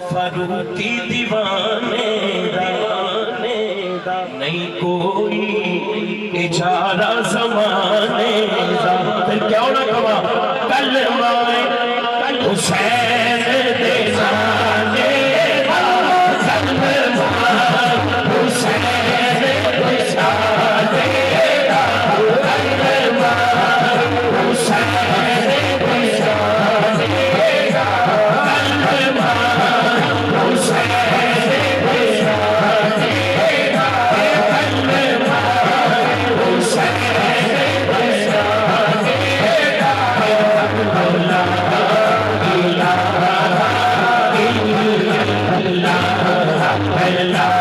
फरूकी दीवाने दा नहीं कोई इजारा ज़माने दा। फिर क्या होना कमा कलमाए हुसैन दे जाने दा, कलमाए हुसैन दे जाने दा, कलमाए हुसैन दे जाने दा, कलमाए हुसैन दे जाने दा, कलमाए हुसैन दे जाने दा। अल्लाह